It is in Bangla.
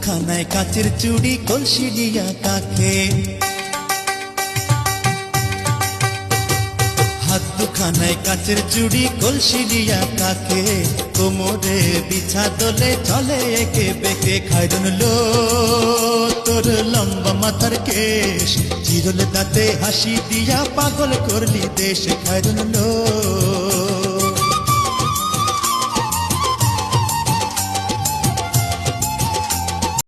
দুখানায় কাচের চুড়ি কলসি দিয়া কাকে, হাত দুখানায় কাচের চুড়ি কলসি দিয়া কাকে, কোমরে বিছা দোলে চলে একে বেঁকে। খায়রুন লো তোর লম্বা মাথার কেশ, চিরল দাঁতে হাসি দিয়া পাগল করলি দেশ। খায়রুন লো